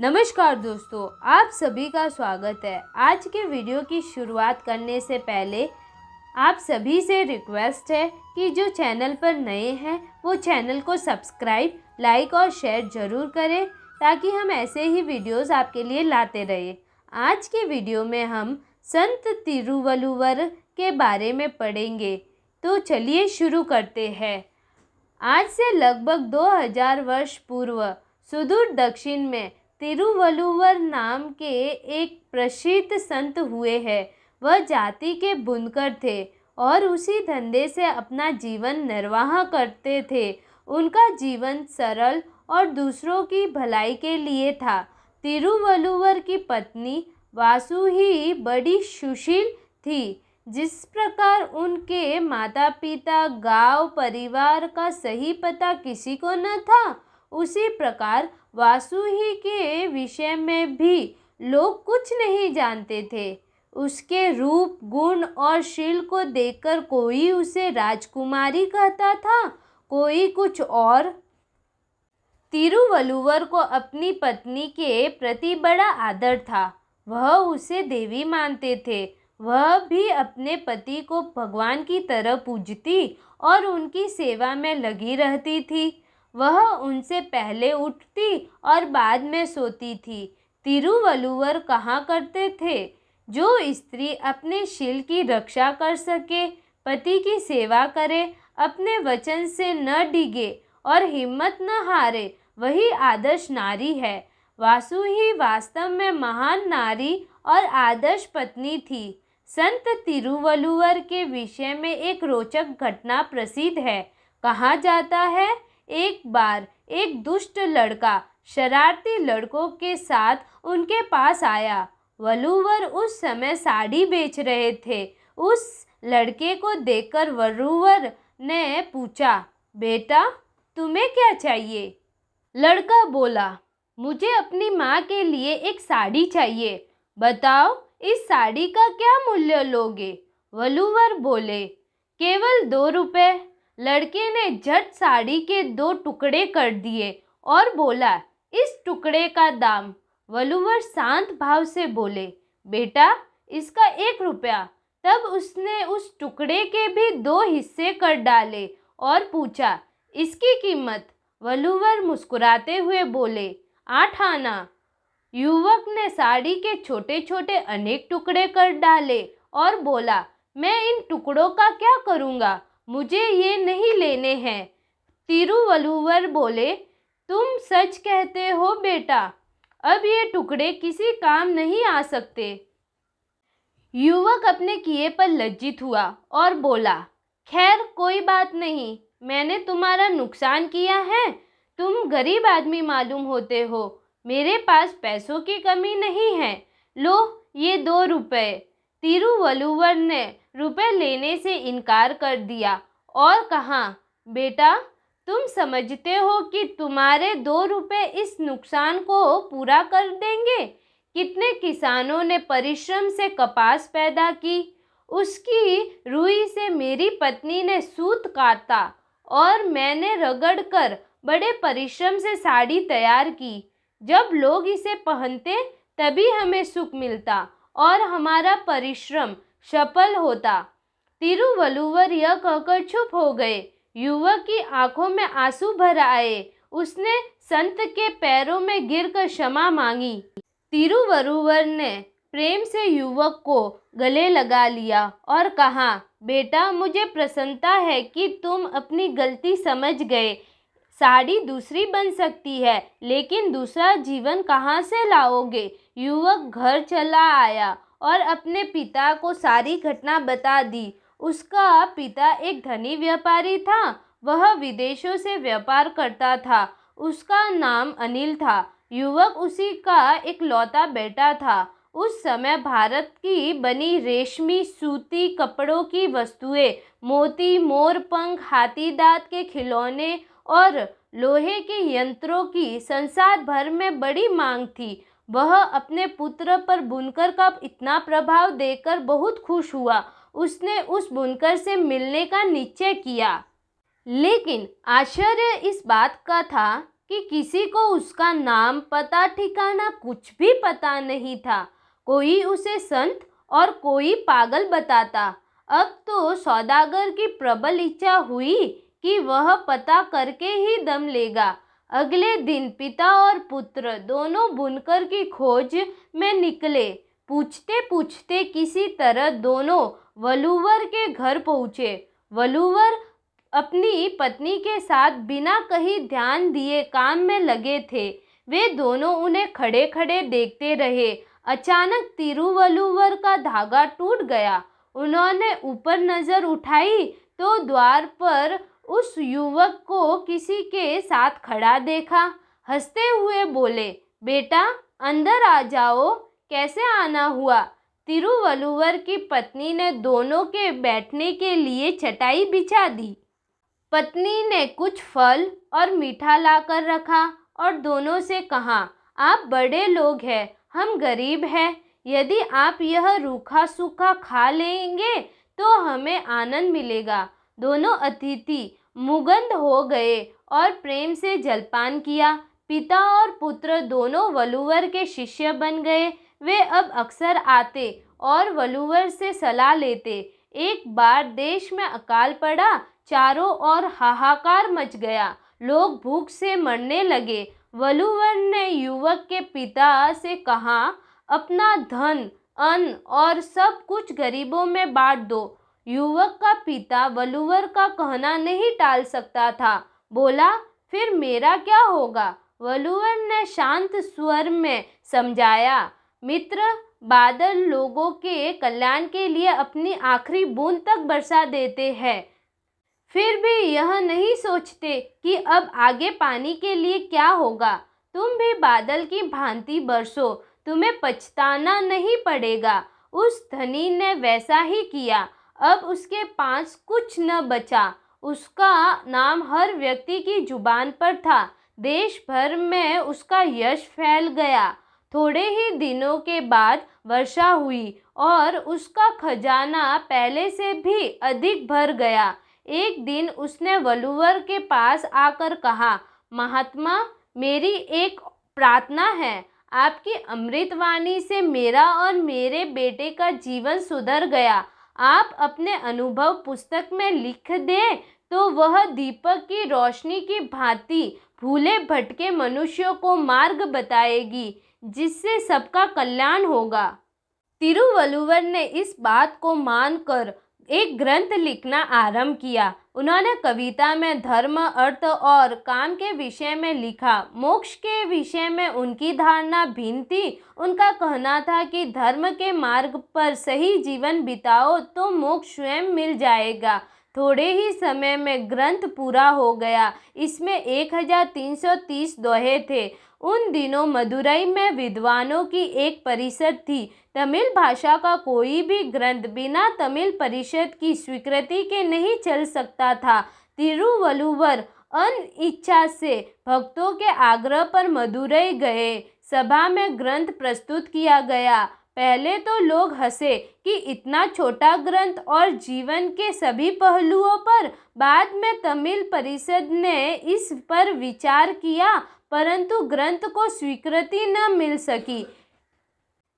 नमस्कार दोस्तों, आप सभी का स्वागत है। आज के वीडियो की शुरुआत करने से पहले आप सभी से रिक्वेस्ट है कि जो चैनल पर नए हैं वो चैनल को सब्सक्राइब, लाइक और शेयर ज़रूर करें ताकि हम ऐसे ही वीडियोस आपके लिए लाते रहें। आज के वीडियो में हम संत तिरुवल्लुवर के बारे में पढ़ेंगे, तो चलिए शुरू करते हैं। आज से लगभग 2000 वर्ष पूर्व सुदूर दक्षिण में तिरुवल्लुवर नाम के एक प्रसिद्ध संत हुए हैं। वह जाति के बुनकर थे और उसी धंधे से अपना जीवन निर्वाह करते थे। उनका जीवन सरल और दूसरों की भलाई के लिए था। तिरुवल्लुवर की पत्नी वासु ही बड़ी सुशील थी। जिस प्रकार उनके माता पिता, गांव, परिवार का सही पता किसी को न था, उसी प्रकार वासु ही के विषय में भी लोग कुछ नहीं जानते थे। उसके रूप, गुण और शील को देखकर कोई उसे राजकुमारी कहता था, कोई कुछ और। तिरुवल्लुवर को अपनी पत्नी के प्रति बड़ा आदर था। वह उसे देवी मानते थे। वह भी अपने पति को भगवान की तरह पूजती और उनकी सेवा में लगी रहती थी। वह उनसे पहले उठती और बाद में सोती थी। तिरुवल्लुवर कहा करते थे, जो स्त्री अपने शील की रक्षा कर सके, पति की सेवा करे, अपने वचन से न डिगे और हिम्मत न हारे, वही आदर्श नारी है। वासु ही वास्तव में महान नारी और आदर्श पत्नी थी। संत तिरुवल्लुवर के विषय में एक रोचक घटना प्रसिद्ध है। कहा जाता है, एक बार एक दुष्ट लड़का शरारती लड़कों के साथ उनके पास आया। वल्लुवर उस समय साड़ी बेच रहे थे। उस लड़के को देखकर वल्लुवर ने पूछा, बेटा तुम्हें क्या चाहिए? लड़का बोला, मुझे अपनी माँ के लिए एक साड़ी चाहिए। बताओ इस साड़ी का क्या मूल्य लोगे? वल्लुवर बोले, केवल 2 रुपए। लड़के ने झट साड़ी के 2 टुकड़े कर दिए और बोला, इस टुकड़े का दाम? वल्लुवर शांत भाव से बोले, बेटा इसका 1 रुपया। तब उसने उस टुकड़े के भी 2 हिस्से कर डाले और पूछा, इसकी कीमत? वल्लुवर मुस्कुराते हुए बोले, 8 आना। युवक ने साड़ी के छोटे छोटे अनेक टुकड़े कर डाले और बोला, मैं इन टुकड़ों का क्या करूँगा? मुझे ये नहीं लेने हैं। तिरुवल्लुवर बोले, तुम सच कहते हो बेटा, अब ये टुकड़े किसी काम नहीं आ सकते। युवक अपने किए पर लज्जित हुआ और बोला, खैर कोई बात नहीं, मैंने तुम्हारा नुकसान किया है। तुम गरीब आदमी मालूम होते हो। मेरे पास पैसों की कमी नहीं है। लो ये 2 रुपए। तिरुवल्लुवर ने रुपए लेने से इनकार कर दिया और कहा, बेटा तुम समझते हो कि तुम्हारे 2 रुपए इस नुकसान को पूरा कर देंगे? कितने किसानों ने परिश्रम से कपास पैदा की, उसकी रुई से मेरी पत्नी ने सूत काटा और मैंने रगड़ कर बड़े परिश्रम से साड़ी तैयार की। जब लोग इसे पहनते तभी हमें सुख मिलता और हमारा परिश्रम सफल होता। तिरुवल्लुवर यह कहकर चुप हो गए। युवक की आंखों में आंसू भर आए। उसने संत के पैरों में गिरकर क्षमा मांगी। तिरुवल्लुवर ने प्रेम से युवक को गले लगा लिया और कहा, बेटा मुझे प्रसन्नता है कि तुम अपनी गलती समझ गए। साड़ी दूसरी बन सकती है, लेकिन दूसरा जीवन कहाँ से लाओगे? युवक घर चला आया और अपने पिता को सारी घटना बता दी। उसका पिता एक धनी व्यापारी था। वह विदेशों से व्यापार करता था। उसका नाम अनिल था। युवक उसी का इकलौता बेटा था। उस समय भारत की बनी रेशमी, सूती कपड़ों की वस्तुएं, मोती, मोर पंख, हाथी दांत के खिलौने और लोहे के यंत्रों की संसार भर में बड़ी मांग थी। वह अपने पुत्र पर बुनकर का इतना प्रभाव देखकर बहुत खुश हुआ। उसने उस बुनकर से मिलने का निश्चय किया। लेकिन आश्चर्य इस बात का था कि किसी को उसका नाम पता ठिकाना कुछ भी पता नहीं था। कोई उसे संत और कोई पागल बताता। अब तो सौदागर की प्रबल इच्छा हुई कि वह पता करके ही दम लेगा। अगले दिन पिता और पुत्र दोनों बुनकर की खोज में निकले। पूछते पूछते किसी तरह दोनों वलूवर के घर पहुँचे। वलूवर अपनी पत्नी के साथ बिना कहीं ध्यान दिए काम में लगे थे। वे दोनों उन्हें खड़े खड़े देखते रहे। अचानक तिरुवल्लुवर का धागा टूट गया। उन्होंने ऊपर नजर उठाई तो द्वार पर उस युवक को किसी के साथ खड़ा देखा। हंसते हुए बोले, बेटा अंदर आ जाओ, कैसे आना हुआ? तिरुवल्लुवर की पत्नी ने दोनों के बैठने के लिए चटाई बिछा दी। पत्नी ने कुछ फल और मीठा लाकर रखा और दोनों से कहा, आप बड़े लोग हैं, हम गरीब हैं। यदि आप यह रूखा सूखा खा लेंगे तो हमें आनंद मिलेगा। दोनों अतिथि मुग्ध हो गए और प्रेम से जलपान किया। पिता और पुत्र दोनों वलूवर के शिष्य बन गए। वे अब अक्सर आते और वलूवर से सलाह लेते। एक बार देश में अकाल पड़ा, चारों ओर हाहाकार मच गया, लोग भूख से मरने लगे। वलूवर ने युवक के पिता से कहा, अपना धन, अन्न और सब कुछ गरीबों में बांट दो। युवक का पिता वलूवर का कहना नहीं टाल सकता था। बोला, फिर मेरा क्या होगा? वलूवर ने शांत स्वर में समझाया, मित्र, बादल लोगों के कल्याण के लिए अपनी आखिरी बूंद तक बरसा देते हैं, फिर भी यह नहीं सोचते कि अब आगे पानी के लिए क्या होगा। तुम भी बादल की भांति बरसो, तुम्हें पछताना नहीं पड़ेगा। उस धनी ने वैसा ही किया। अब उसके पास कुछ न बचा। उसका नाम हर व्यक्ति की जुबान पर था। देश भर में उसका यश फैल गया। थोड़े ही दिनों के बाद वर्षा हुई और उसका खजाना पहले से भी अधिक भर गया। एक दिन उसने वलूवर के पास आकर कहा, महात्मा, मेरी एक प्रार्थना है। आपकी अमृतवाणी से मेरा और मेरे बेटे का जीवन सुधर गया। आप अपने अनुभव पुस्तक में लिख दें तो वह दीपक की रोशनी की भांति भूले भटके मनुष्यों को मार्ग बताएगी, जिससे सबका कल्याण होगा। तिरुवल्लुवर ने इस बात को मानकर एक ग्रंथ लिखना आरंभ किया। उन्होंने कविता में धर्म, अर्थ और काम के विषय में लिखा। मोक्ष के विषय में उनकी धारणा भिन्न थी। उनका कहना था कि धर्म के मार्ग पर सही जीवन बिताओ तो मोक्ष स्वयं मिल जाएगा। थोड़े ही समय में ग्रंथ पूरा हो गया। इसमें 1330 दोहे थे। उन दिनों मदुरई में विद्वानों की एक परिषद थी। तमिल भाषा का कोई भी ग्रंथ बिना तमिल परिषद की स्वीकृति के नहीं चल सकता था। तिरुवल्लुवर अनिच्छा से भक्तों के आग्रह पर मदुरई गए। सभा में ग्रंथ प्रस्तुत किया गया। पहले तो लोग हंसे कि इतना छोटा ग्रंथ और जीवन के सभी पहलुओं पर। बाद में तमिल परिषद ने इस पर विचार किया, परंतु ग्रंथ को स्वीकृति न मिल सकी।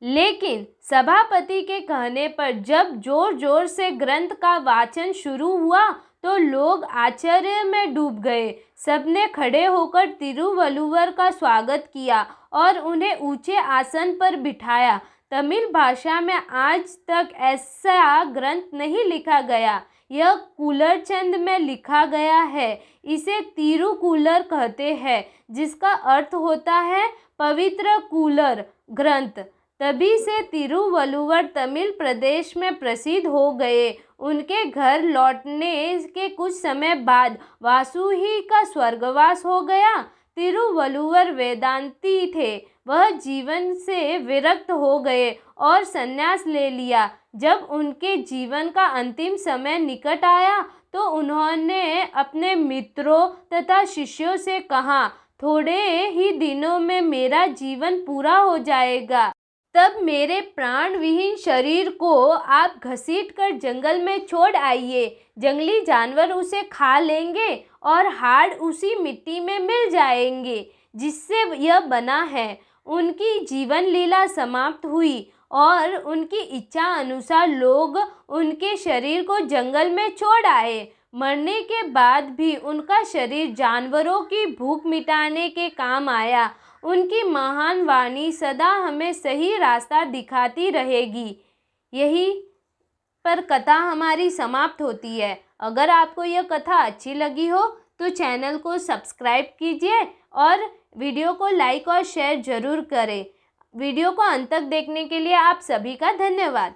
लेकिन सभापति के कहने पर जब जोर जोर से ग्रंथ का वाचन शुरू हुआ तो लोग आश्चर्य में डूब गए। सबने खड़े होकर तिरुवल्लुवर का स्वागत किया और उन्हें ऊंचे आसन पर बिठाया। तमिल भाषा में आज तक ऐसा ग्रंथ नहीं लिखा गया। यह कूलर चंद में लिखा गया है। इसे तिरुकूलर कहते हैं, जिसका अर्थ होता है पवित्र कूलर ग्रंथ। तभी से तिरुवल्लुवर तमिल प्रदेश में प्रसिद्ध हो गए। उनके घर लौटने के कुछ समय बाद वासुहि का स्वर्गवास हो गया। तिरुवल्लुवर वेदांती थे। वह जीवन से विरक्त हो गए और संन्यास ले लिया। जब उनके जीवन का अंतिम समय निकट आया तो उन्होंने अपने मित्रों तथा शिष्यों से कहा, थोड़े ही दिनों में मेरा जीवन पूरा हो जाएगा। तब मेरे प्राण विहीन शरीर को आप घसीट कर जंगल में छोड़ आइए। जंगली जानवर उसे खा लेंगे और हाड़ उसी मिट्टी में मिल जाएंगे जिससे यह बना है। उनकी जीवन लीला समाप्त हुई और उनकी इच्छा अनुसार लोग उनके शरीर को जंगल में छोड़ आए। मरने के बाद भी उनका शरीर जानवरों की भूख मिटाने के काम आया। उनकी महान वाणी सदा हमें सही रास्ता दिखाती रहेगी। यही पर कथा हमारी समाप्त होती है। अगर आपको यह कथा अच्छी लगी हो तो चैनल को सब्सक्राइब कीजिए और वीडियो को लाइक और शेयर ज़रूर करें। वीडियो को अंत तक देखने के लिए आप सभी का धन्यवाद।